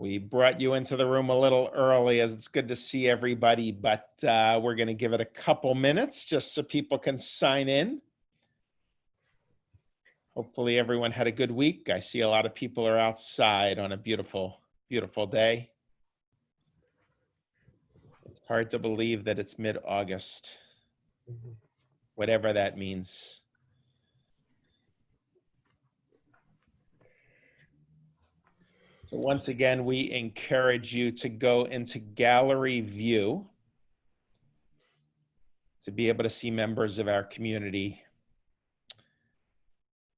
We brought you into the room a little early as it's good to see everybody, but we're going to give it a couple minutes just so people can sign in. Hopefully everyone had a good week. I see a lot of people are outside on a beautiful, beautiful day. It's hard to believe that it's mid-August, whatever that means. So once again, we encourage you to go into gallery view to be able to see members of our community.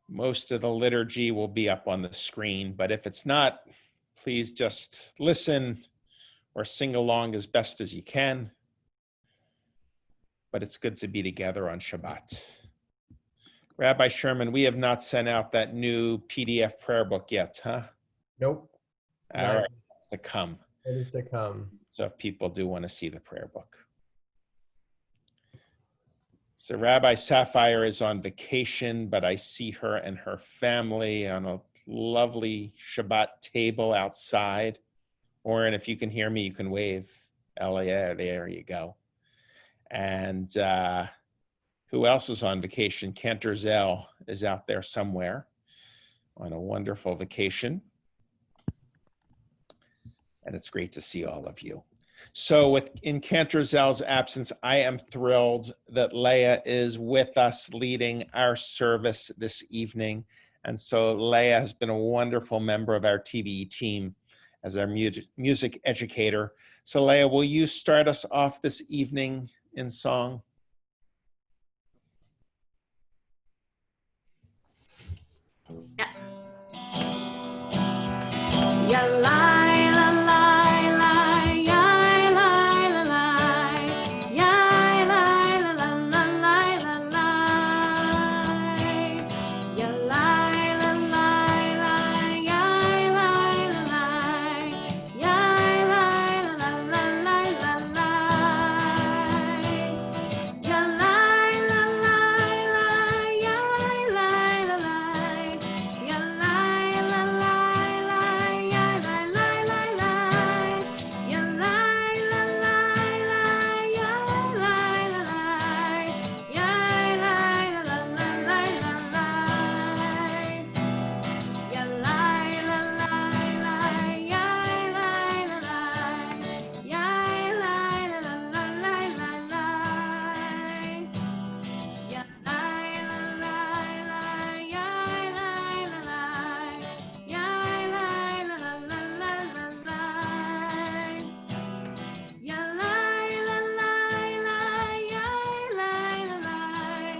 Most of the liturgy will be up on the screen, but if it's not, please just listen or sing along as best as you can. But it's good to be together on Shabbat. Rabbi Sherman, we have not sent out that new PDF prayer book yet, huh? Nope. All right, it's to come. It is to come. So if people do want to see the prayer book. So Rabbi Sapphire is on vacation, but I see her and her family on a lovely Shabbat table outside. Oren, if you can hear me, you can wave. Ella, yeah, there you go. And who else is on vacation? Cantor Zell is out there somewhere on a wonderful vacation. And it's great to see all of you. So in Cantor Zell's absence, I am thrilled that Leah is with us leading our service this evening. And so Leah has been a wonderful member of our TBE team as our music educator. So Leah, will you start us off this evening in song? Yeah. Ya lie, la lie, lie, ya lie, la lie, ya lie, la la la lie, la lie, ya lie, la lie, lie, ya lie, la lie, ya lie, la la la lie, la lie, ya lie, la lie, lie, ya lie, la lie, ya lie, la lie, lie, ya lie, lie, lie, lie, ya lie, la lie, lie, ya lie, la lie, ya lie, la la la lie, la lie, ya lie, la lie, lie, ya lie, la lie, ya lie, la la la lie, la lie. Ya lie, la lie, lie, ya lie, la lie, ya lie, la la la lie, la lie. Ya lie, la lie, lie, ya lie, la lie,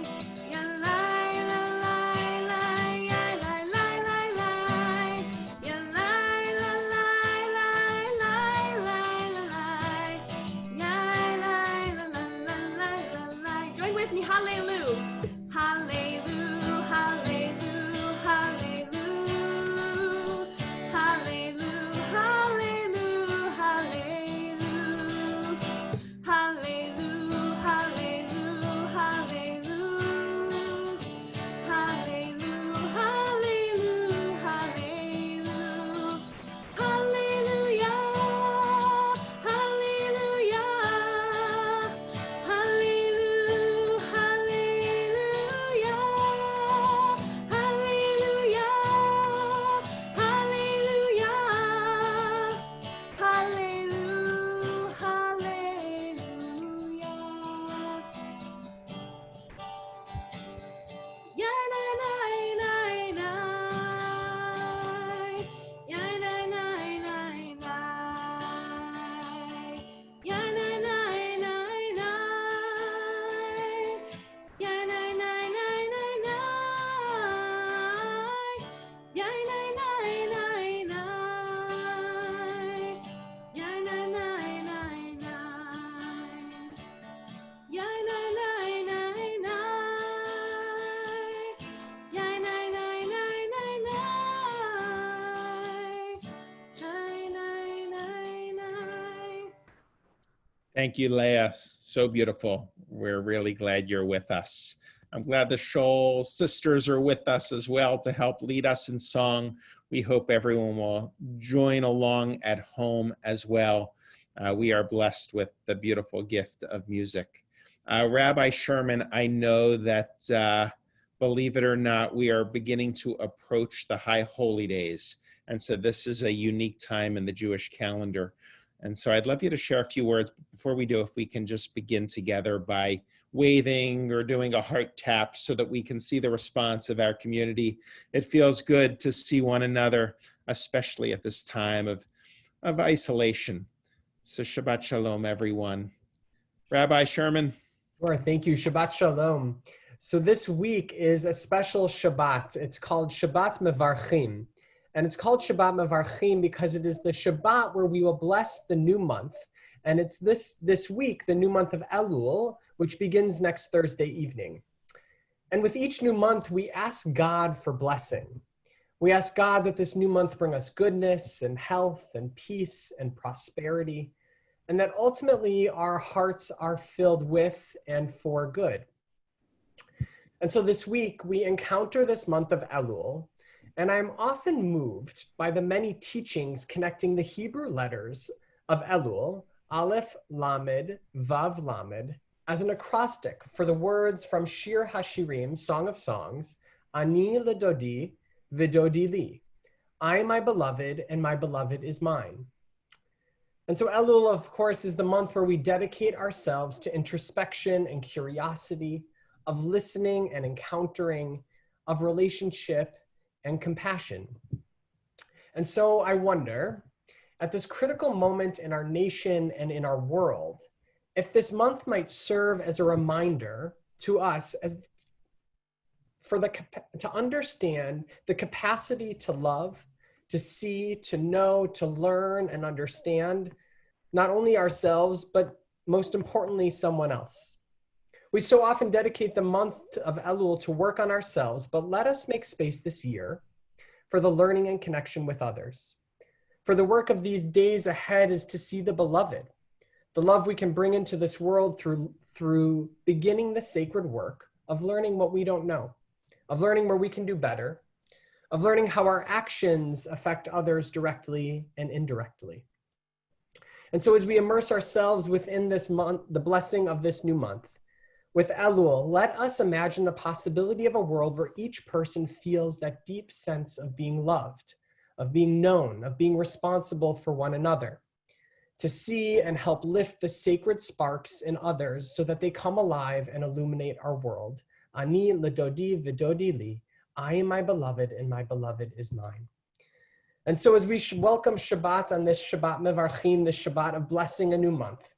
ya lie, la lie, lie, ya lie, lie, lie, lie, ya lie, la lie, lie, lie, lie, la lie, ya lie, la la la lie, la lie. Join with me, hallelujah. Hallelujah, hallelujah, hallelujah, hallelujah, hallelujah, hallelujah, hallelujah, hallelujah, hallelujah, hallelujah, hallelujah, hallelujah, hallelujah, hallelujah, hallelujah, hallelujah, hallelujah, hallelujah, hallelujah, hallelujah. Ya na na na na, ya na na na na, ya na na na na, ya na na na na, ya na na na na, ya na na na na. Ya na na na na, ya na na na na na, na na na. Thank you, Leah. So beautiful. We're really glad you're with us. I'm glad the Shoal sisters are with us as well to help lead us in song. We hope everyone will join along at home as well. We are blessed with the beautiful gift of music. Rabbi Sherman, I know that, believe it or not, we are beginning to approach the High Holy Days. And so this is a unique time in the Jewish calendar. And so I'd love you to share a few words. Before we do, if we can just begin together by waving or doing a heart tap so that we can see the response of our community. It feels good to see one another, especially at this time of isolation. So Shabbat Shalom, everyone. Rabbi Sherman. Sure, thank you. Shabbat Shalom. So this week is a special Shabbat. It's called Shabbat Mevarchim. And it's called Shabbat Mevarchim because it is the Shabbat where we will bless the new month. And it's this week, the new month of Elul, which begins next Thursday evening. And with each new month, we ask God for blessing. We ask God that this new month bring us goodness and health and peace and prosperity, and that ultimately our hearts are filled with and for good. And so this week, we encounter this month of Elul, and I'm often moved by the many teachings connecting the Hebrew letters of Elul, Aleph, Lamed, Vav, Lamed, as an acrostic for the words from Shir HaShirim, Song of Songs, Ani ledodi, vidodi li. I am my beloved, and my beloved is mine. And so Elul, of course, is the month where we dedicate ourselves to introspection and curiosity, of listening and encountering, of relationship and compassion. And so I wonder, at this critical moment in our nation and in our world, if this month might serve as a reminder to us to understand the capacity to love, to see, to know, to learn and understand not only ourselves, but most importantly, someone else. We so often dedicate the month of Elul to work on ourselves, but let us make space this year for the learning and connection with others. For the work of these days ahead is to see the beloved, the love we can bring into this world through beginning the sacred work of learning what we don't know, of learning where we can do better, of learning how our actions affect others directly and indirectly. And so as we immerse ourselves within this month, the blessing of this new month, with Elul, let us imagine the possibility of a world where each person feels that deep sense of being loved, of being known, of being responsible for one another, to see and help lift the sacred sparks in others so that they come alive and illuminate our world. Ani ledodi vidodi li. I am my beloved, and my beloved is mine. And so as we welcome Shabbat on this Shabbat Mevarchim, this Shabbat of blessing a new month,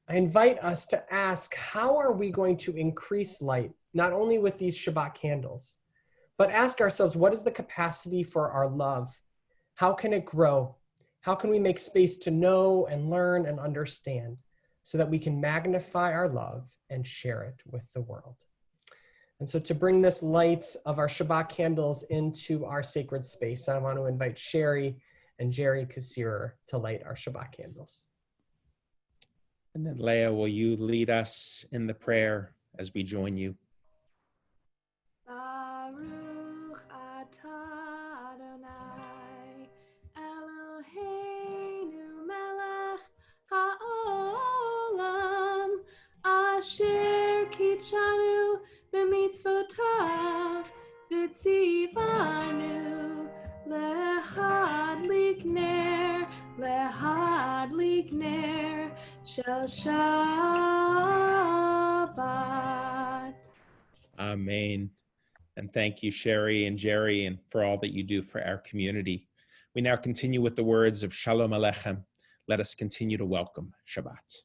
I invite us to ask, how are we going to increase light, not only with these Shabbat candles, but ask ourselves, what is the capacity for our love? How can it grow? How can we make space to know and learn and understand so that we can magnify our love and share it with the world? And so to bring this light of our Shabbat candles into our sacred space, I want to invite Sherry and Jerry Kassirer to light our Shabbat candles. And then Leah, will you lead us in the prayer as we join you? Baruch atah Adonai Eloheinu melech haolam asher kitshanu b'mitzvotav v'tzivanu lehadlik ner shel Shabbat. Amen. And thank you, Sherry and Jerry, and for all that you do for our community. We now continue with the words of Shalom Aleichem. Let us continue to welcome Shabbat.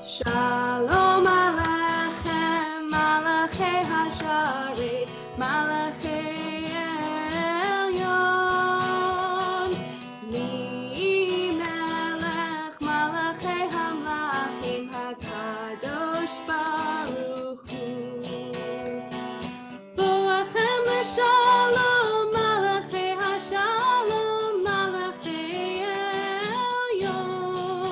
Shalom Aleichem, Malachei Hasharet, Malachei Elyon, Mi Melech, Malachei Hamlachim, HaKadosh Baruch Hu. Boachem l'shalom, Malachei Hashalom, Malachei Elyon.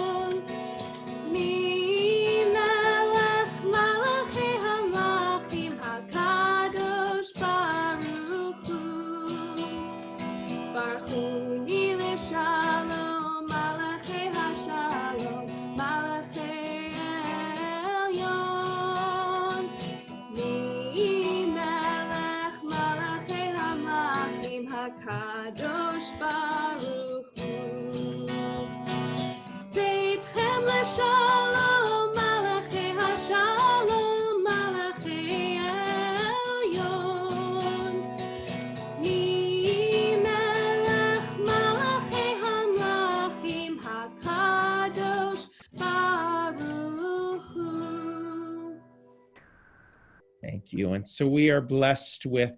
you. And so we are blessed with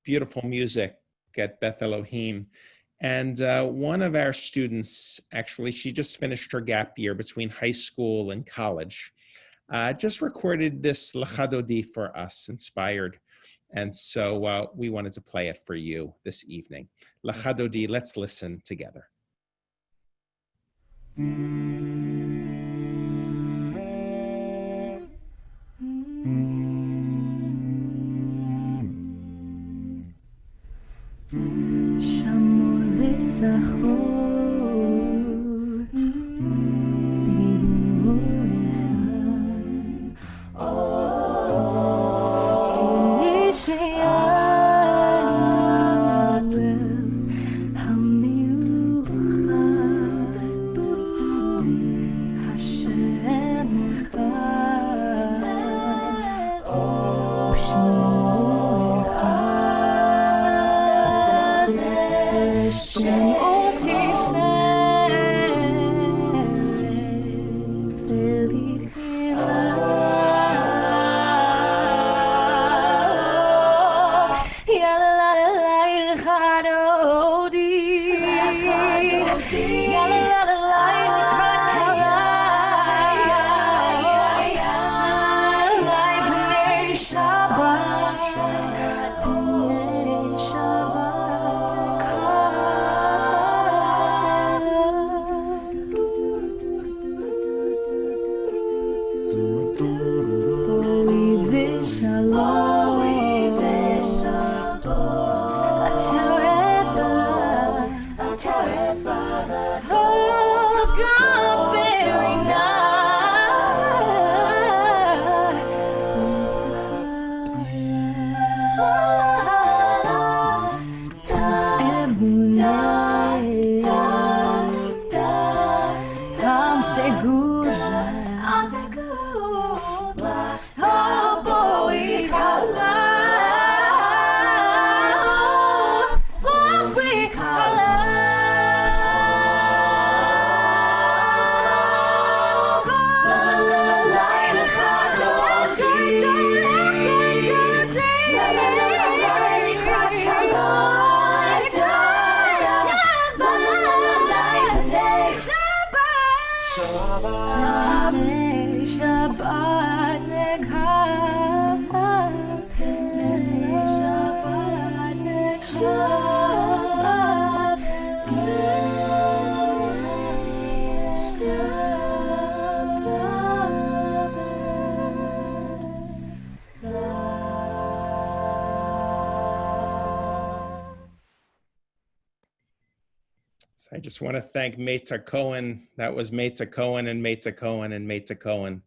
beautiful music at Beth Elohim. And one of our students, actually, she just finished her gap year between high school and college, just recorded this Lachadodi for us, inspired. And so we wanted to play it for you this evening. Lachadodi, let's listen together. שמור וזכור ודיבור אחד איש ויעל המיוחד השם אחד ושמו אחד שם ותפארת ולתחילה יאללה לכדודי יאללה לכדודי פני שבת פני שבת בואי ושלום Oh, God, very nice. I'm segura. Oh, boy, Shabbat So I just want to thank Meta Cohen. That was Meta Cohen and Meta Cohen and Meta Cohen.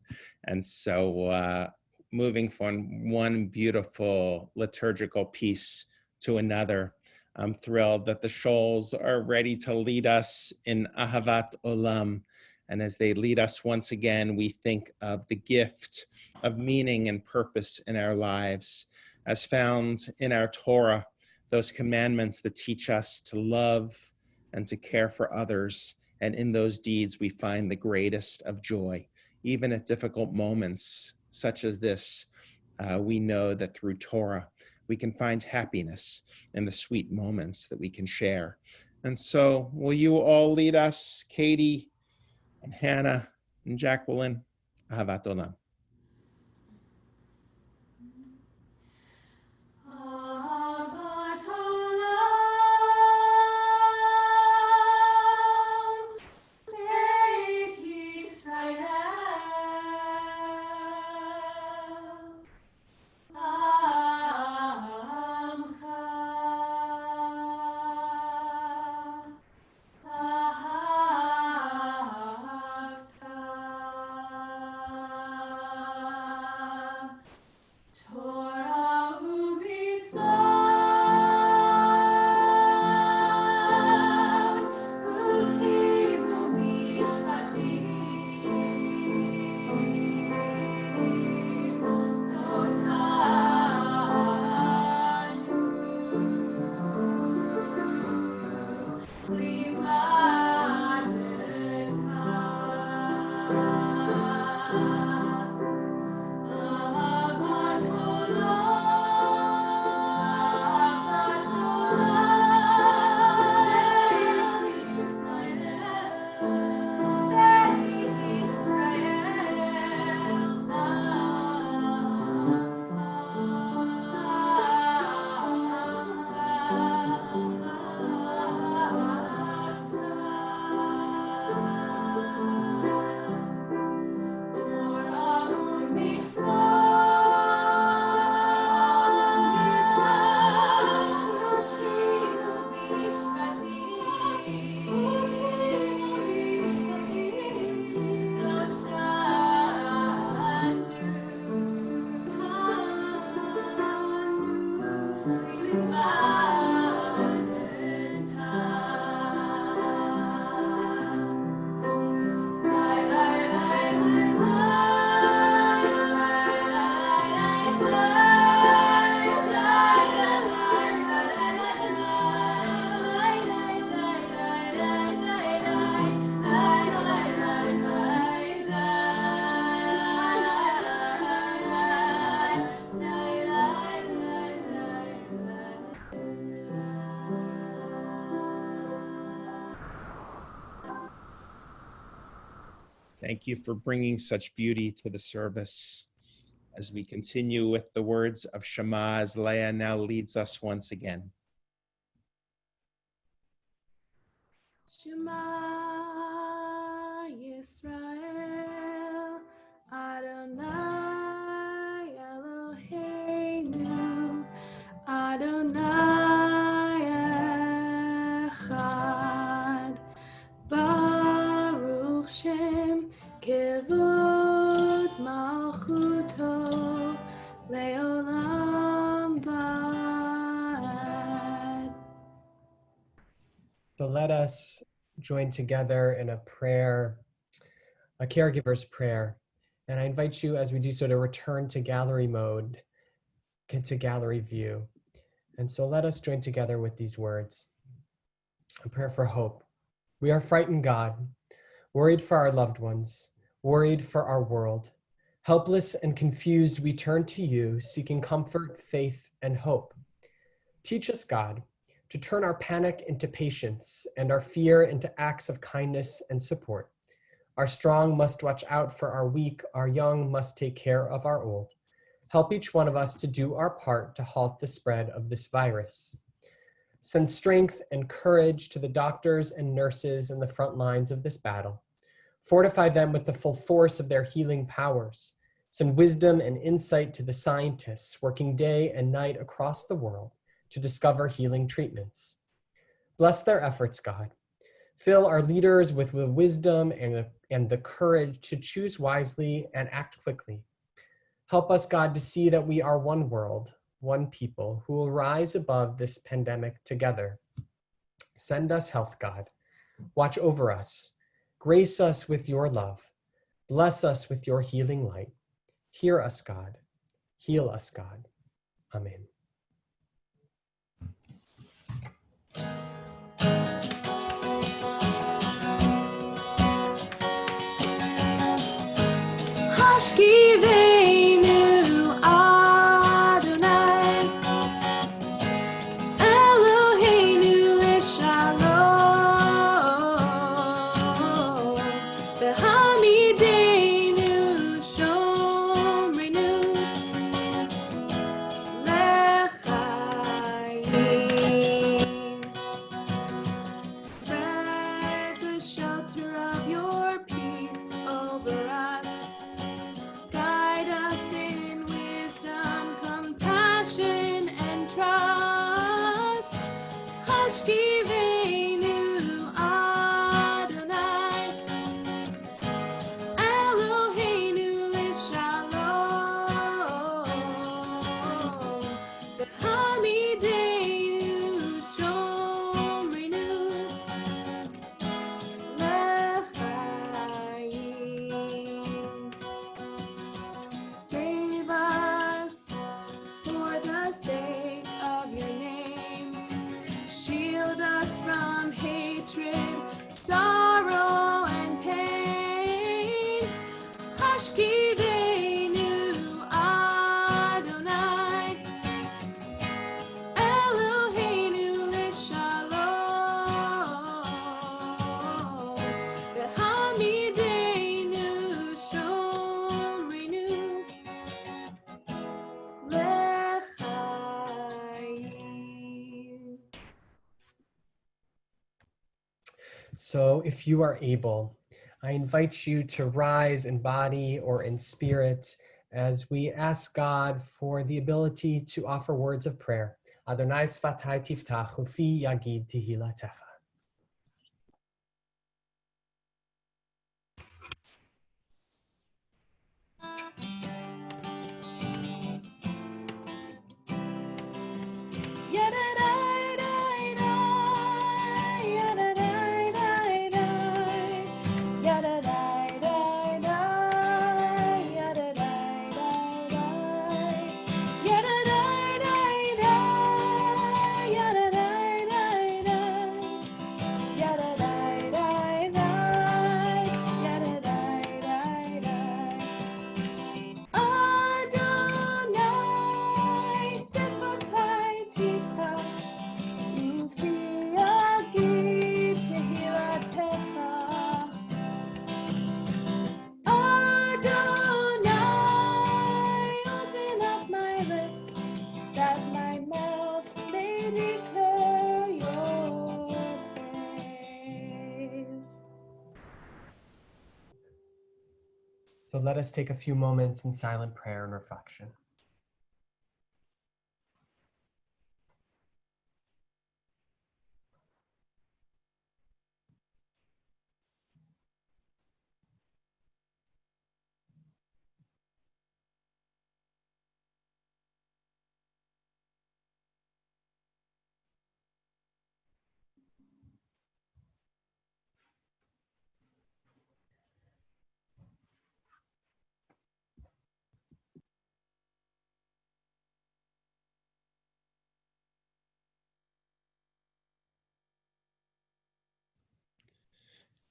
And so moving from one beautiful liturgical piece to another, I'm thrilled that the Shoals are ready to lead us in Ahavat Olam. And as they lead us once again, we think of the gift of meaning and purpose in our lives as found in our Torah, those commandments that teach us to love and to care for others. And in those deeds, we find the greatest of joy. Even at difficult moments such as this, we know that through Torah, we can find happiness in the sweet moments that we can share. And so will you all lead us, Katie and Hannah and Jacqueline? Ahavat Olam. Oh matters Thank you for bringing such beauty to the service. As we continue with the words of Shema, as Leah now leads us once again. Shema Yisrael, Adonai Eloheinu, Adonai Echad, Baruch Shem Kevod Malchuto Leolam Bad. So let us join together in a prayer, a caregiver's prayer. And I invite you, as we do so, to return to gallery mode, get to gallery view. And so let us join together with these words. A prayer for hope. We are frightened, God, worried for our loved ones, worried for our world. Helpless and confused, we turn to you, seeking comfort, faith, and hope. Teach us, God, to turn our panic into patience and our fear into acts of kindness and support. Our strong must watch out for our weak, our young must take care of our old. Help each one of us to do our part to halt the spread of this virus. Send strength and courage to the doctors and nurses in the front lines of this battle. Fortify them with the full force of their healing powers. Send wisdom and insight to the scientists working day and night across the world to discover healing treatments. Bless their efforts, God. Fill our leaders with the wisdom and the courage to choose wisely and act quickly. Help us, God, to see that we are one world, one people who will rise above this pandemic together. Send us health, God. Watch over us. Grace us with your love. Bless us with your healing light. Hear us, God. Heal us, God. Amen. Hashkiveinu Adonai Eloheinu Shalom V'hamideinu Shomrinu L'chaim. Spread the shelter of your peace over us. Guide us in wisdom, compassion, and trust. Hashkiveinu Adonai Eloheinu Shalom V'hamideinu Shomrinu L'chaim. Save us for the sake of your name. Shield us from hatred, sorrow, and pain. Hashkiveinu Adonai Eloheinu Shalom V'hamideinu Shomrinu L'chaim. So if you are able, I invite you to rise in body or in spirit as we ask God for the ability to offer words of prayer. Adonai sfatai tiftach ufi yagid tehilatecha. declare your praise. So let us take a few moments in silent prayer and reflection.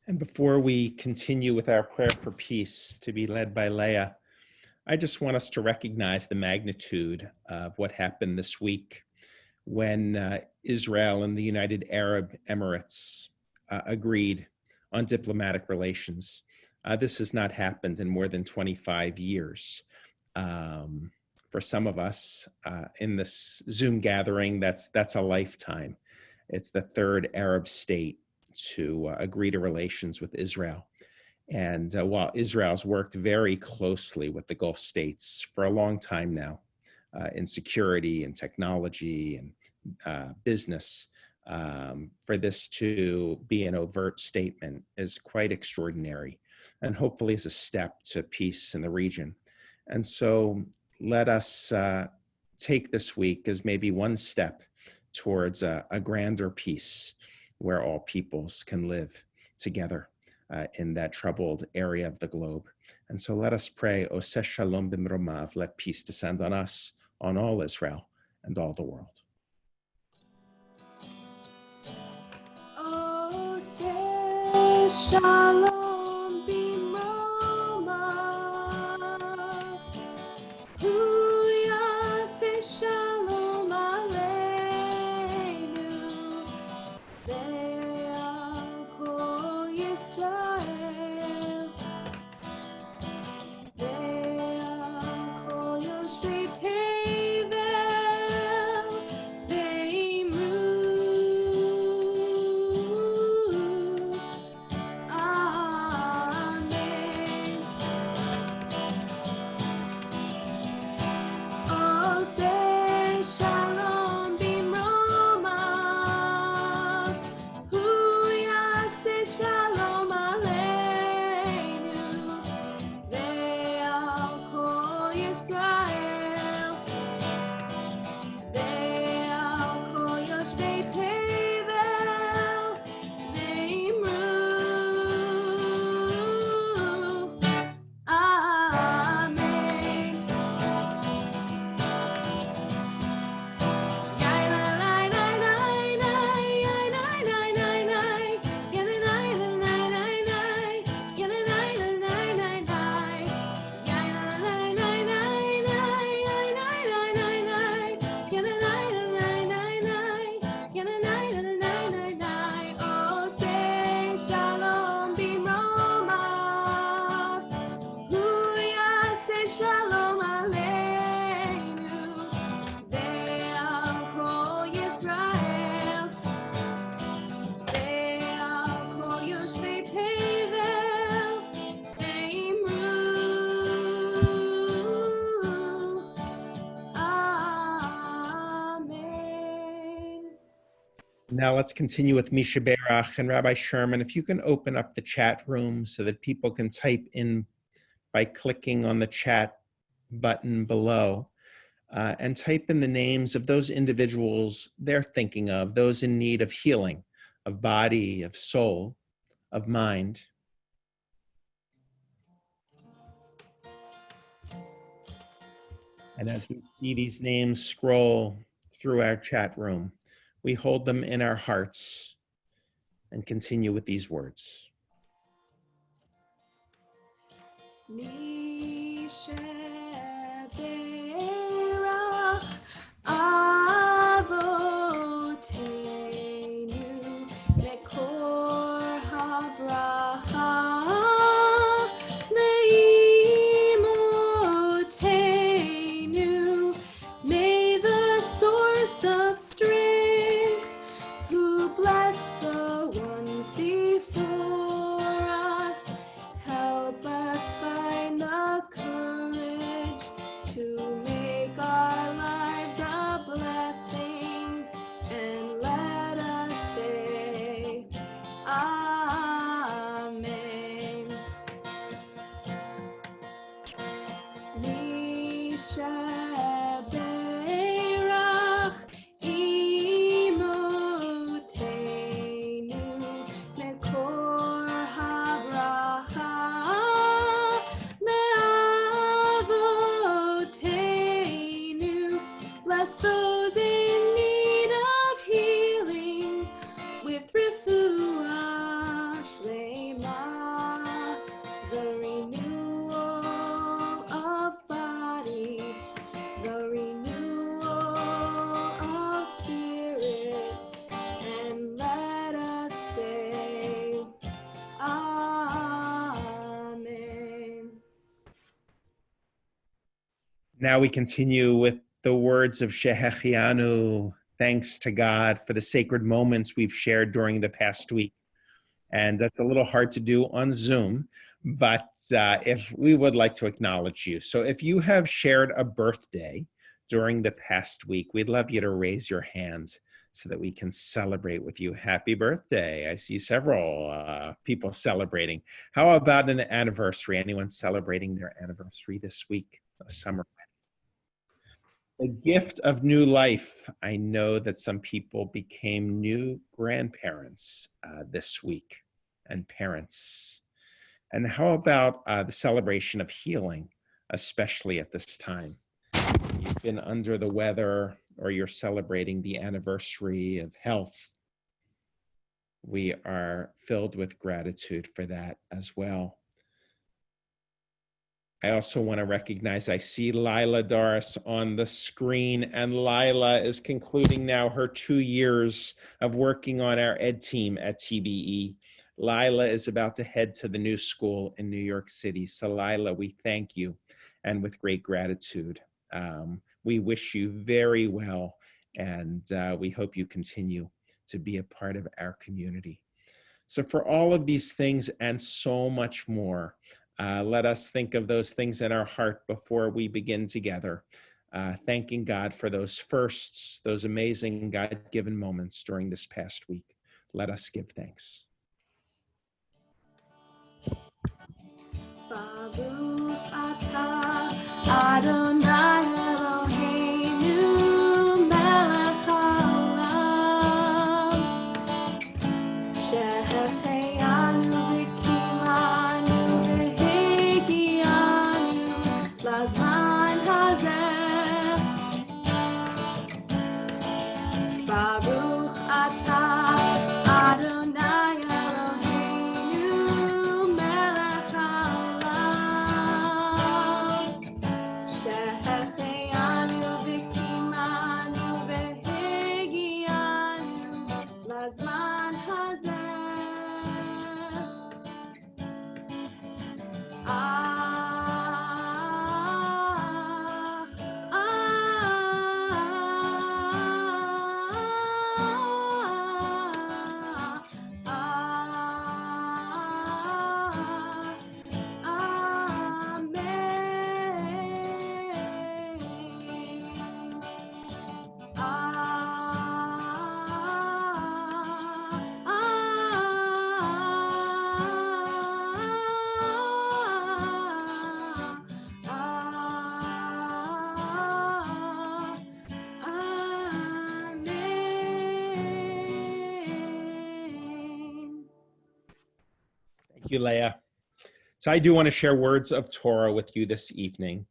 And before we continue with our prayer for peace to be led by Leah, I just want us to recognize the magnitude of what happened this week when Israel and the United Arab Emirates agreed on diplomatic relations. This has not happened in more than 25 years. For some of us in this Zoom gathering, that's a lifetime. It's the third Arab state to agree to relations with Israel. And while Israel's worked very closely with the Gulf states for a long time now in security and technology and business, for this to be an overt statement is quite extraordinary and hopefully is a step to peace in the region. And so let us take this week as maybe one step towards a grander peace where all peoples can live together in that troubled area of the globe. And so let us pray, Oseh Shalom B'Mromav, let peace descend on us, on all Israel, and all the world. Oh, say shalom b'mromav. Huya say shalom aleinu. Ve'al kol Yisrael. Ve'al kol yoshvei tevel. Ve'imru. Amen. Oh, say shalom b'mromav. Huya say shalom aleinu. Ve'al kol Yisrael. Ve'al kol yoshvei tevel. Ve'imru. Amen. Oh, say shalom b'mromav. Huya say shalom aleinu. Ve'al kol Yisrael. Ve'al kol yoshvei tevel. Ve'imru. Amen. Now let's continue with Misha Berach and Rabbi Sherman. If you can open up the chat room so that people can type in by clicking on the chat button below and type in the names of those individuals they're thinking of, those in need of healing, of body, of soul, of mind. And as we see these names scroll through our chat room, we hold them in our hearts and continue with these words. Misha Berach Avoteinu Mekor HaBracha Leimotenu. May the source of strength Now we continue with the words of Shehechianu. Thanks to God for the sacred moments we've shared during the past week. And that's a little hard to do on Zoom, but if we would like to acknowledge you. So if you have shared a birthday during the past week, we'd love you to raise your hand so that we can celebrate with you. Happy birthday. I see several people celebrating. How about an anniversary? Anyone celebrating their anniversary this week? A summer. The gift of new life. I know that some people became new grandparents this week and parents. And how about the celebration of healing, especially at this time? You've been under the weather or you're celebrating the anniversary of health. We are filled with gratitude for that as well. I also want to recognize, I see Lila Doris on the screen, and Lila is concluding now her 2 years of working on our ed team at TBE. Lila is about to head to the new school in New York City. So Lila, we thank you, and with great gratitude. We wish you very well, and we hope you continue to be a part of our community. So for all of these things and so much more, let us think of those things in our heart before we begin together, thanking God for those firsts, those amazing God-given moments during this past week. Let us give thanks. Baruch atah Adonai Eloheinu melech haolam shehechianu v'kimanu v'higianu lazman hazeh. Baruch atah Adonai Eloheinu melech haolam shehechianu v'kimanu v'higianu lazman hazeh. Thank you, Leah. So I do want to share words of Torah with you this evening.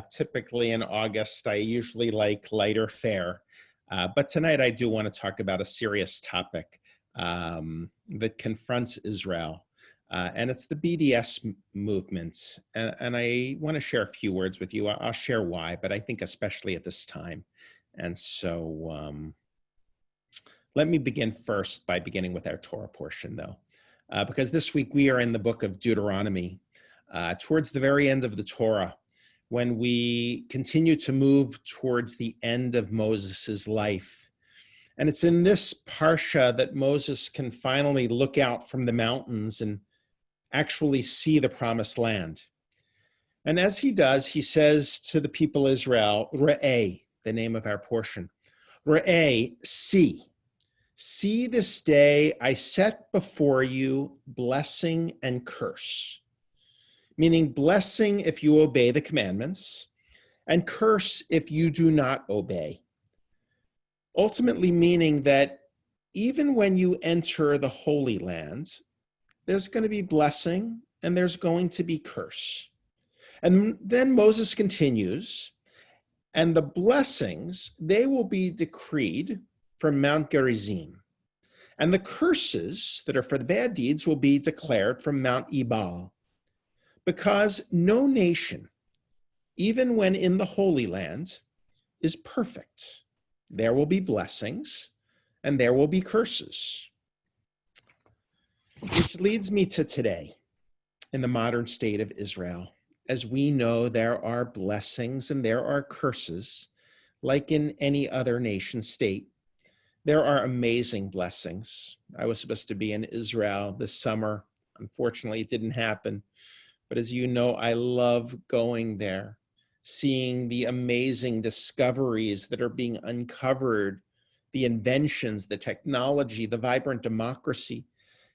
Typically in August, I usually like lighter fare. But tonight I do want to talk about a serious topic that confronts Israel. And it's the BDS movement. And I want to share a few words with you. I'll share why, but I think especially at this time. And so let me begin first by beginning with our Torah portion, though. Because this week we are in the book of Deuteronomy, towards the very end of the Torah, when we continue to move towards the end of Moses's life. And it's in this parsha that Moses can finally look out from the mountains and actually see the promised land. And as he does, he says to the people Israel, Re'eh, the name of our portion, Re'eh, see. See this day I set before you blessing and curse, meaning blessing if you obey the commandments and curse if you do not obey. Ultimately meaning that even when you enter the Holy Land, there's going to be blessing and there's going to be curse. And then Moses continues, and the blessings, they will be decreed from Mount Gerizim. And the curses that are for the bad deeds will be declared from Mount Ebal. Because no nation, even when in the Holy Land, is perfect. There will be blessings and there will be curses. Which leads me to today in the modern state of Israel. as we know, there are blessings and there are curses, like in any other nation state. There are amazing blessings. I was supposed to be in Israel this summer. Unfortunately, it didn't happen. But as you know, I love going there, seeing the amazing discoveries that are being uncovered, the inventions, the technology, the vibrant democracy,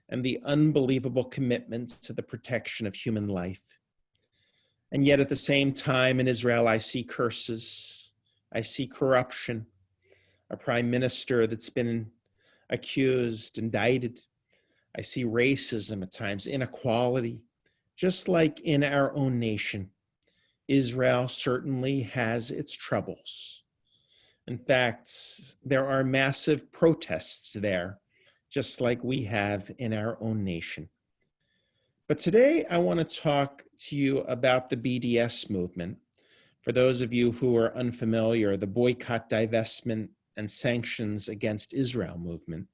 and the unbelievable commitment to the protection of human life. And yet at the same time in Israel, I see curses. I see corruption, a prime minister that's been accused, indicted. I see racism at times, inequality, just like in our own nation. Israel certainly has its troubles. In fact, there are massive protests there, just like we have in our own nation. But today I want to talk to you about the BDS movement. For those of you who are unfamiliar, the boycott, divestment, and sanctions against Israel movement,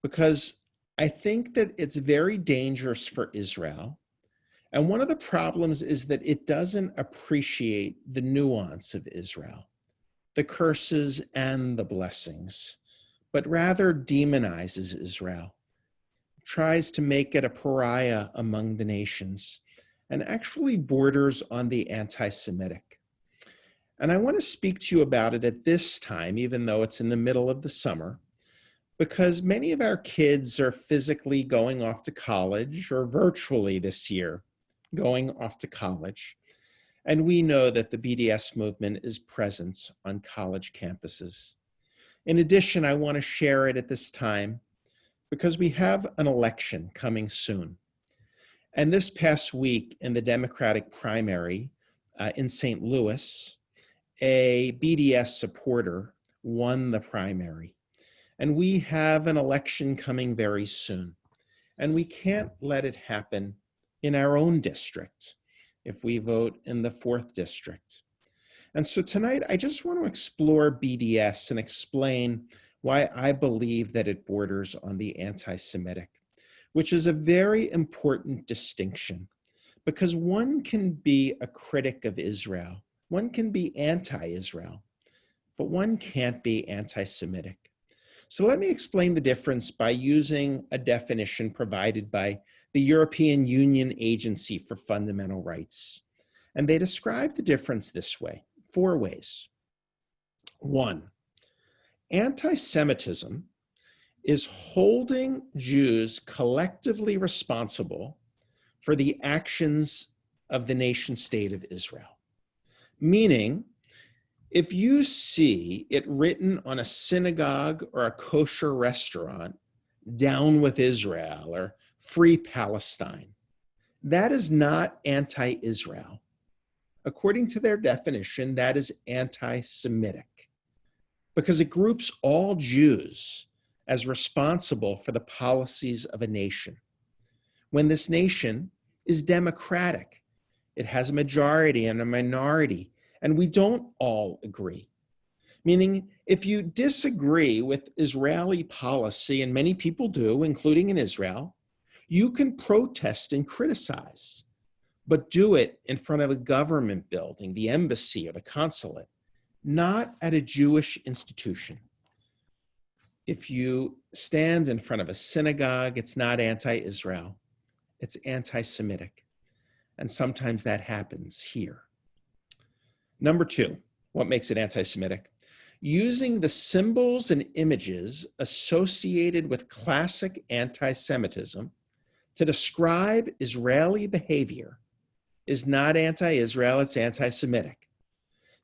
because I think that it's very dangerous for Israel. And one of the problems is that it doesn't appreciate the nuance of Israel, the curses and the blessings, but rather demonizes Israel, tries to make it a pariah among the nations, and actually borders on the anti-Semitic. And I want to speak to you about it at this time, even though it's in the middle of the summer, because many of our kids are physically going off to college or virtually this year going off to college. And we know that the BDS movement is present on college campuses. In addition, I want to share it at this time because we have an election coming soon. And this past week in the Democratic primary in St. Louis, a BDS supporter won the primary. And we have an election coming very soon. And we can't let it happen in our own district if we vote in the 4th district. And so tonight, I just want to explore BDS and explain why I believe that it borders on the anti-Semitic, which is a very important distinction, because one can be a critic of Israel, one can be anti-Israel, but one can't be anti-Semitic. So let me explain the difference by using a definition provided by the European Union Agency for Fundamental Rights. And they describe the difference this way, 4 ways. 1, anti-Semitism is holding Jews collectively responsible for the actions of the nation state of Israel. Meaning, if you see it written on a synagogue or a kosher restaurant, "Down with Israel" or "Free Palestine," that is not anti-Israel. According to their definition, that is anti-Semitic, because it groups all Jews as responsible for the policies of a nation. When this nation is democratic, it has a majority and a minority, and we don't all agree. Meaning, if you disagree with Israeli policy, and many people do, including in Israel, you can protest and criticize, but do it in front of a government building, the embassy or the consulate, not at a Jewish institution. If you stand in front of a synagogue, it's not anti-Israel, it's anti-Semitic. And sometimes that happens here. Number 2, what makes it anti-Semitic? Using the symbols and images associated with classic anti-Semitism to describe Israeli behavior is not anti-Israel, it's anti-Semitic.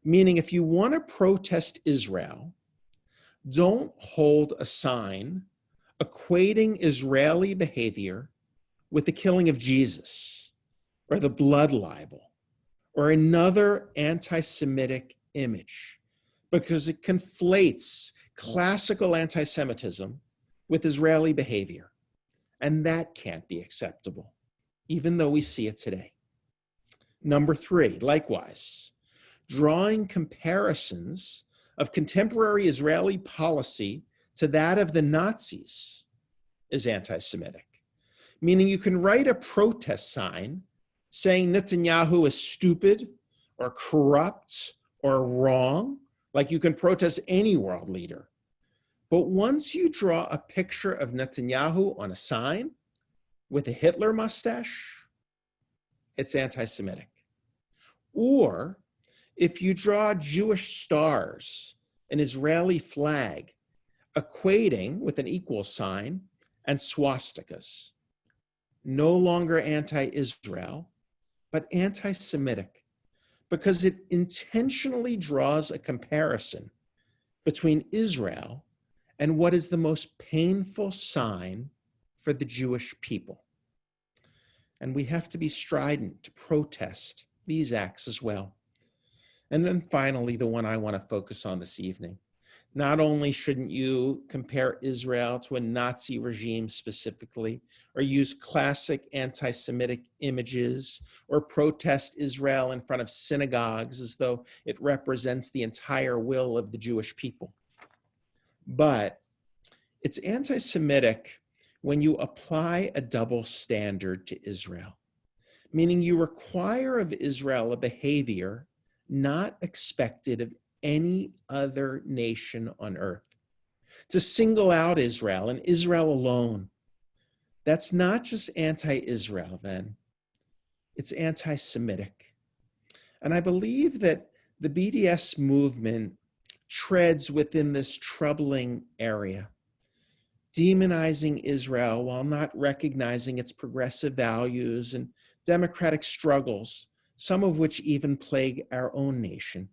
Meaning, if you want to protest Israel, don't hold a sign equating Israeli behavior with the killing of Jesus or the blood libel or another anti-Semitic image, because it conflates classical anti-Semitism with Israeli behavior. And that can't be acceptable, even though we see it today. Number 3, likewise, drawing comparisons of contemporary Israeli policy to that of the Nazis is anti-Semitic. Meaning you can write a protest sign saying Netanyahu is stupid or corrupt or wrong, like you can protest any world leader. But once you draw a picture of Netanyahu on a sign with a Hitler mustache, it's anti-Semitic. Or if you draw Jewish stars, an Israeli flag, equating with an equal sign and swastikas, no longer anti-Israel, but anti-Semitic, because it intentionally draws a comparison between Israel and what is the most painful sign for the Jewish people. And we have to be strident to protest these acts as well. And then finally, the one I want to focus on this evening. Not only shouldn't you compare Israel to a Nazi regime specifically, or use classic anti-Semitic images, or protest Israel in front of synagogues as though it represents the entire will of the Jewish people. But it's anti-Semitic when you apply a double standard to Israel, meaning you require of Israel a behavior not expected of any other nation on earth. To single out Israel and Israel alone, that's not just anti-Israel then, it's anti-Semitic. And I believe that the BDS movement treads within this troubling area, demonizing Israel while not recognizing its progressive values and democratic struggles, some of which even plague our own nation,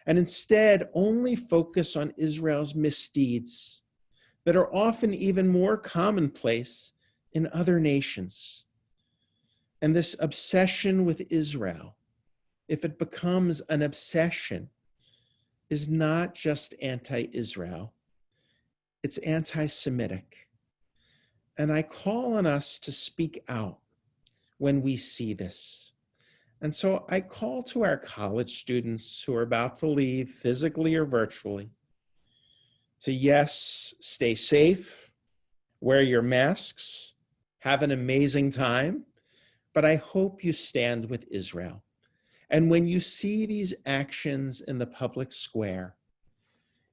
and instead only focus on Israel's misdeeds that are often even more commonplace in other nations. And this obsession with Israel, if it becomes an obsession, is not just anti-Israel, it's anti-Semitic. And I call on us to speak out when we see this. And so I call to our college students who are about to leave physically or virtually to, yes, stay safe, wear your masks, have an amazing time, but I hope you stand with Israel. And when you see these actions in the public square,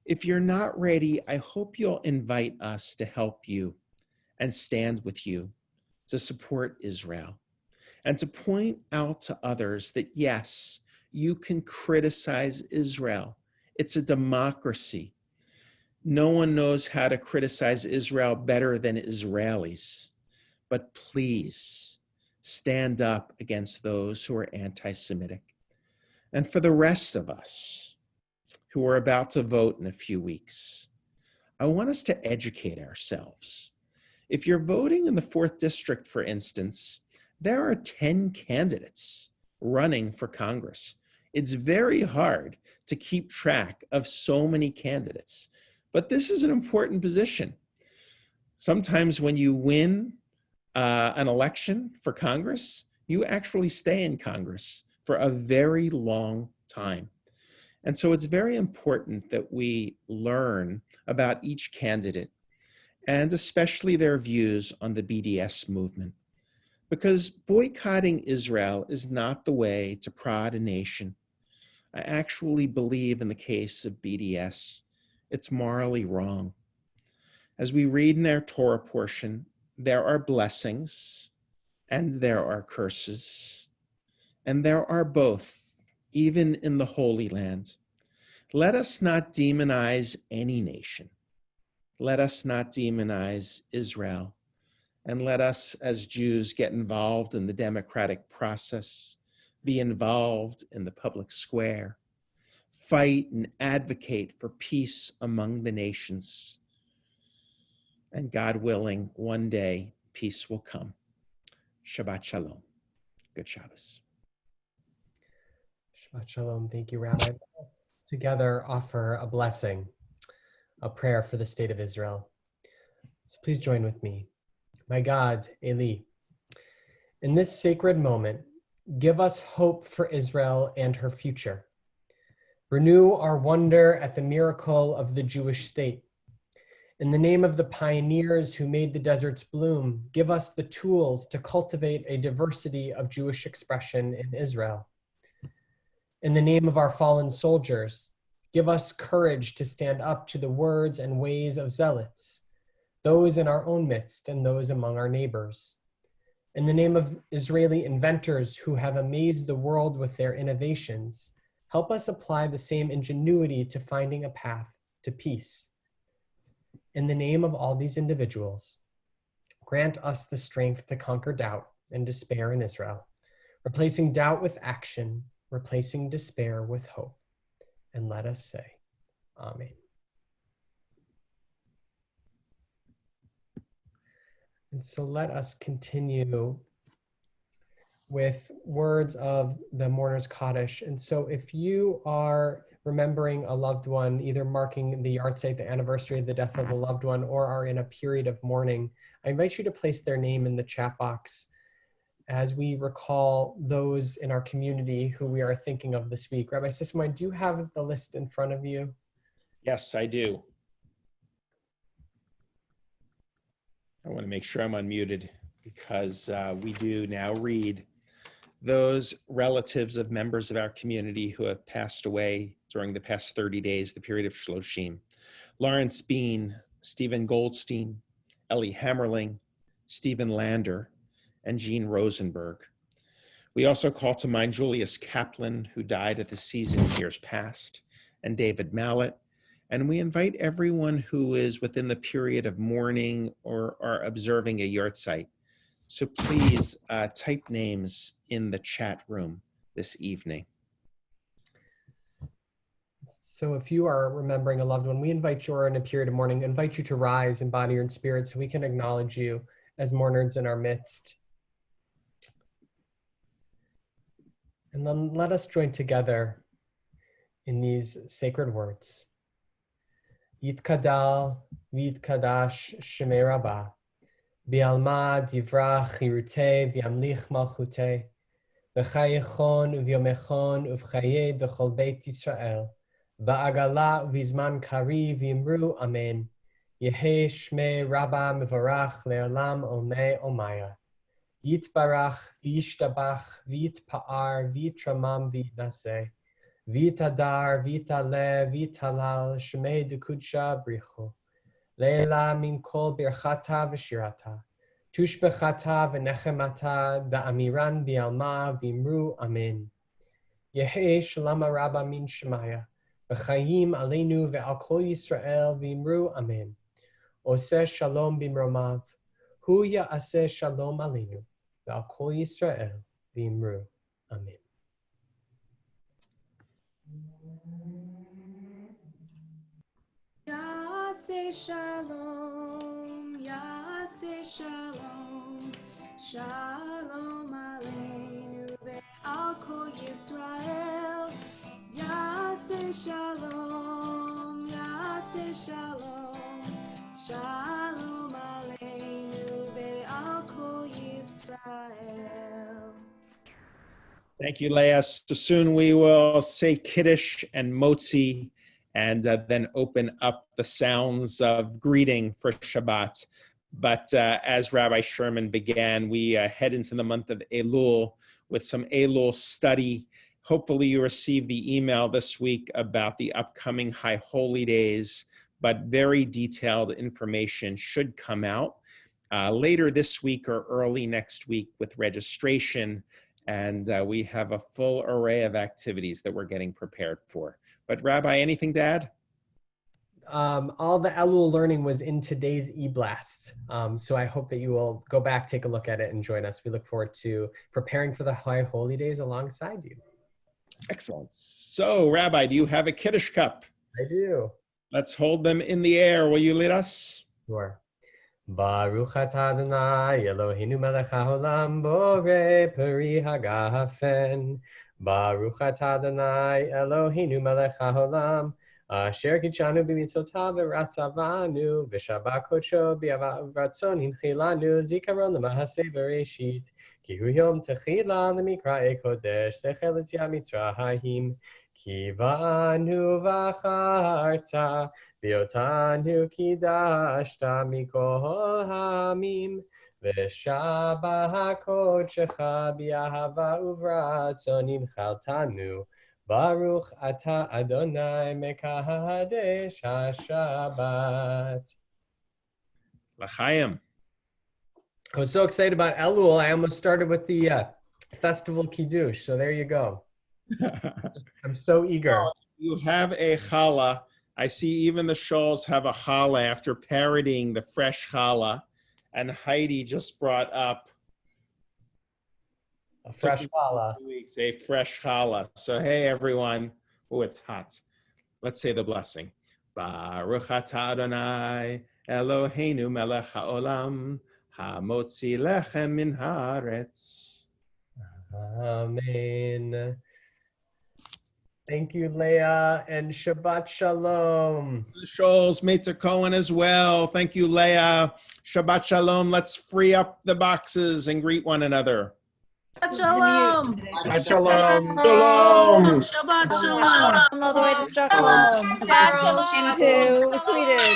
if you're not ready, I hope you'll invite us to help you and stand with you to support Israel and to point out to others that, yes, you can criticize Israel. It's a democracy. No one knows how to criticize Israel better than Israelis. But please stand up against those who are anti-Semitic. And for the rest of us who are about to vote in a few weeks, I want us to educate ourselves. If you're voting in the 4th District, for instance, there are 10 candidates running for Congress. It's very hard to keep track of so many candidates, but this is an important position. Sometimes when you win an election for Congress, you actually stay in Congress for a very long time. And so it's very important that we learn about each candidate and especially their views on the BDS movement. Because boycotting Israel is not the way to prod a nation. I actually believe in the case of BDS, it's morally wrong. As we read in our Torah portion, there are blessings and there are curses, and there are both, even in the Holy Land. Let us not demonize any nation. Let us not demonize Israel. And let us, as Jews, get involved in the democratic process, be involved in the public square, fight and advocate for peace among the nations. And God willing, one day, peace will come. Shabbat Shalom. Good Shabbos. Shabbat Shalom. Thank you, Rabbi. Together offer a blessing, a prayer for the state of Israel. So please join with me. My God, Eli, in this sacred moment, give us hope for Israel and her future. Renew our wonder at the miracle of the Jewish state In the name of the pioneers who made the deserts bloom, give us the tools to cultivate a diversity of Jewish expression in Israel. In the name of our fallen soldiers, give us courage to stand up to the words and ways of zealots, those in our own midst and those among our neighbors. In the name of Israeli inventors who have amazed the world with their innovations, help us apply the same ingenuity to finding a path to peace. In the name of all these individuals, grant us the strength to conquer doubt and despair in Israel, replacing doubt with action, replacing despair with hope. And let us say, Amen. And so let us continue with words of the mourner's Kaddish. And so if you are remembering a loved one, either marking the yahrzeit, the anniversary of the death of a loved one, or are in a period of mourning, I invite you to place their name in the chat box as we recall those in our community who we are thinking of this week. Rabbi Sisenwine, do you have the list in front of you? Yes, I do. I want to make sure I'm unmuted because we do now read those relatives of members of our community who have passed away during the past 30 days, the period of Shloshim. Lawrence Bean, Stephen Goldstein, Ellie Hammerling, Stephen Lander, and Jean Rosenberg. We also call to mind Julius Kaplan, who died at the season in years past, and David Mallet. And we invite everyone who is within the period of mourning or are observing a yahrzeit. So please type names in the chat room this evening. So if you are remembering a loved one, we invite you, or in a period of mourning, invite you to rise in body and spirit so we can acknowledge you as mourners in our midst. And then let us join together in these sacred words. Yitkadal v'yitkadash shemei Rabbah, bi'alma divra chirutei v'yamlich malchutei, v'chayechon v'yomechon uv'chayed v'chol beit Yisrael, ba'agala v'zman kari v'imru amen. Yehe shmei Rabbah mevarach le'olam olmei omaya. Yitbarach v'yishtabach v'yitpa'ar v'yitramam v'yitnaseh. Vitadar, vitale, vitalal, shmei dekudsha brichu. Leila min kol birchata v'shirata. Tushbechata v'nechemata, da'amiran bi'alma v'imru amen. Yehe shalama rabba min shemaya. V'chayim aleinu ve'al kol Yisrael v'imru amen. Oseh shalom bimromav. Hu ya'aseh shalom aleinu ve'al kol Yisrael v'imru amen. Yaseh shalom, Yaseh shalom, Shalom aleinu ve'al kol Yisrael. Yaseh shalom, Yaseh shalom, Shalom aleinu ve'al kol Yisrael. Thank you, Leah. So soon we will say Kiddush and Motzi and then open up the sounds of greeting for Shabbat. But as Rabbi Sherman began, we head into the month of Elul with some Elul study. Hopefully you received the email this week about the upcoming High Holy Days, but very detailed information should come out later this week or early next week with registration. And we have a full array of activities that we're getting prepared for. But Rabbi, anything to add? All the Elul learning was in today's e-blast. So I hope that you will go back, take a look at it, and join us. We look forward to preparing for the High Holy Days alongside you. Excellent. So, Rabbi, do you have a Kiddush cup? I do. Let's hold them in the air. Will you lead us? Sure. Baruch atah Adonai Eloheinu melech haolam borei peri hagafen. Baruch atah Adonai Eloheinu melech haolam asher kitshanu b'mitzvotav v'ratzavanu v'shabbat kodsho b'ahavat ratzon hinchilanu zikaron l'mahaseh bereshit ki hu yom techila l'mikra'ei kodesh zechel l'yetziat mitzrayim ki ba'anu v'acharta V'otanu kidashta mikol hamim, v'shaba hakodechecha b'ahava uvratzon inchaltanu. Baruch ata Adonai mekadesh haShabbat. L'chaim. I was so excited about Elul, I almost started with the festival Kiddush. So there you go. I'm so eager. You have a challah. I see even the shawls have a challah after parodying the fresh challah. And Heidi just brought up A fresh challah. a fresh challah. So hey everyone. Oh, it's hot. Let's say the blessing. Baruch atah Adonai Eloheinu melech haolam hamotzi lechem min haaretz. Amen. Thank you, Leah, and Shabbat Shalom. The Shoals, Mater Cohen as well. Thank you, Leah. Shabbat Shalom. Let's free up the boxes and greet one another. Shalom. Shabbat shalom. Shalom. Shabbat shalom. All the way to Stockholm. Into Sweden.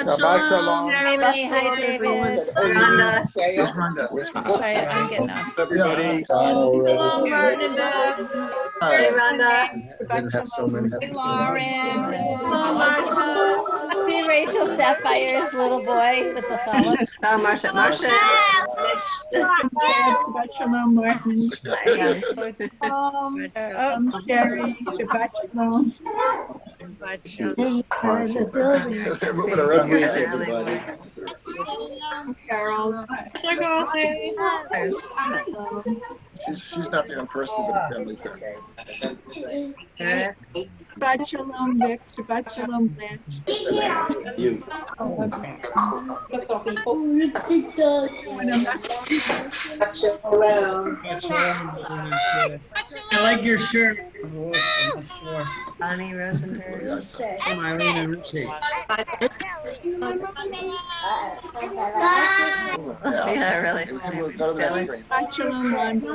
Shabbat shalom. Mimi, hi David. Rhonda. Where's Rhonda? Where's Rhonda? Sorry, I'm getting off. Everybody. Shalom, Martin and Beth. Hi. Rhonda. I didn't have so many. See Rachel Sapphire's little boy with the challah. Marsha. Shabbat shalom, Martin. Oh, Sherry. Shabbat shalom. Moving around here, everybody. Carol. She's not there in person, but her family's there. Shabbat shalom, Vic. Shabbat shalom, Blanche. I like your shirt. Bonnie Rosenberg. Irene and Richie. Yeah, really. Go to that screen. Shabbat shalom, Wanda.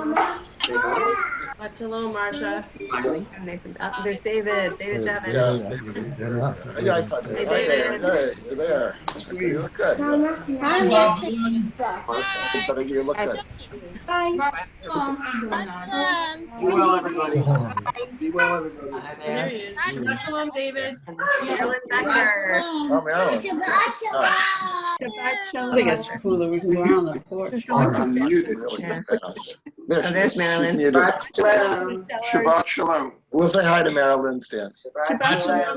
Shabbat shalom, Marsha. There's David. David Javits. Yeah, I saw that. Hey, Right David. there. Hey, you're there. You look good. You look good. Be well, everybody. Be well, everybody. There he is. Shabbat shalom, David. Marilyn Becker. Oh, Marilyn. Shabbat I shalom. think it's cool that we can go around the porch. This is going to be Muted, really. Yeah. There she There's is. Marilyn. She's muted. Shabbat Shalom. We'll say hi to Marilyn, Stan. shalom.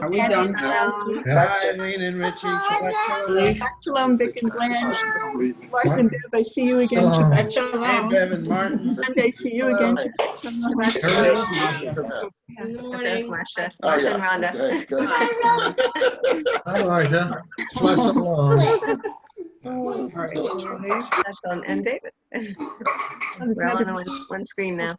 Are we done? Hi, Irene and Richie. Shabbat Shalom. Shabbat shalom, Vic and Blanche. Mark and Bev, I see you again. Shabbat Hey, shalom. Bev and Martin. Monday, see you again. Shabbat shalom. Good morning. Marsha. Oh, Marsha yeah. and Rhonda. Okay, good. Hi, Marcia. Shabbat shalom. And David. We're all on one screen now.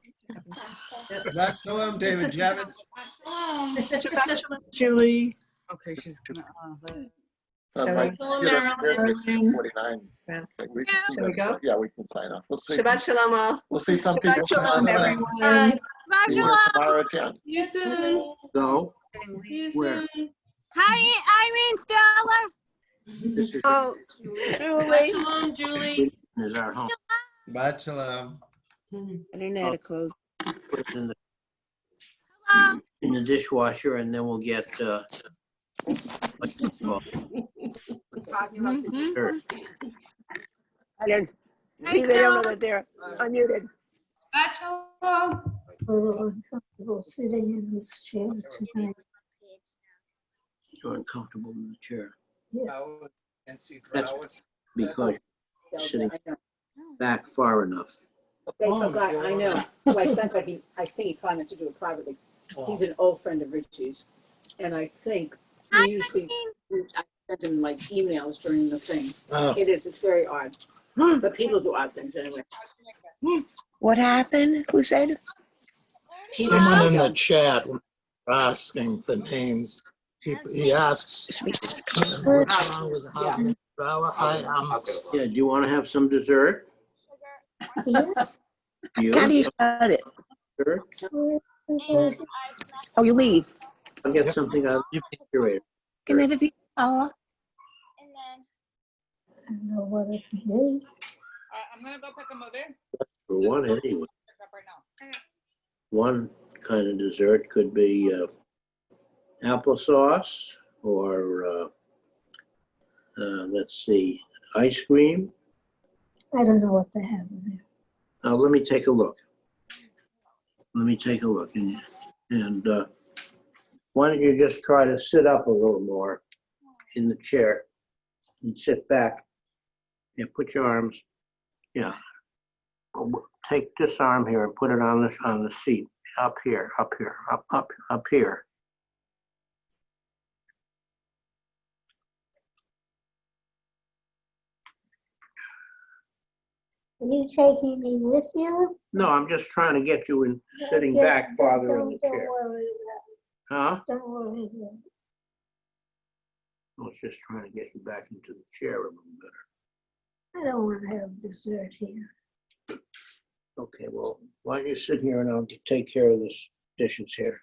Shabbat Shalom, David Javits. Shabbat shalom, Julie. Okay, she's gonna. Right. There's Marilyn. 49. Yeah. Okay, we Shall we go? Yeah, we can sign off. We'll see. Shabbat shalom all. We'll see some people Shabbat shalom, tomorrow. everyone. See you tomorrow at 10. See you soon. So, See you Where? soon. Hi, Irene Stella. this is Oh, Shabbat shalom, Julie. is our home. Shabbat Shalom. I don't know how to close. Put it in the, Hello. in the dishwasher, and then we'll get what's it called? Dirt. I don't. Leave it over that they're unmuted. Uncomfortable sitting in this chair tonight. You're uncomfortable in the chair That's because you're sitting back far enough. They forgot, I know. So I sent, but I think he probably meant to do it privately. He's an old friend of Richie's. And I think Hi, we usually, I sent him like emails during the thing. Oh. It's very odd. But people do odd things anyway. What happened? Who said it? Someone in the chat was asking for names. He asks, what's wrong with Hobby Flower? Yeah, do you want to have some dessert? You? How do you start it? Dessert? Oh, you leave. I'll get something out of the refrigerator. Can that be Paula? And then I don't know what it is. I'm gonna go pick a movie. For one, anyway. Pick up right now. One kind of dessert could be applesauce or let's see, ice cream. I don't know what they have in there. Let me take a look. Let me take a look. And why don't you just try to sit up a little more in the chair and sit back and put your arms, yeah. Take this arm here and put it on the seat, up here, up here. Are you taking me with you? No, I'm just trying to get you in sitting back farther in the chair. Don't worry Huh? about it. Don't worry about it. I was just trying to get you back into the chair a little better. I don't want to have dessert here. Okay, well, why don't you sit here and I'll take care of this dishes here.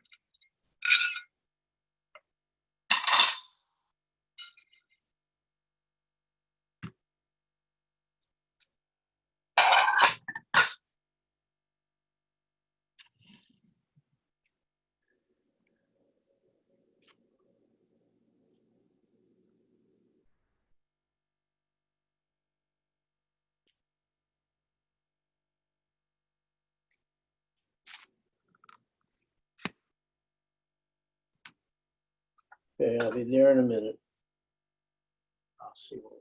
Okay, I'll be there in a minute. I'll see what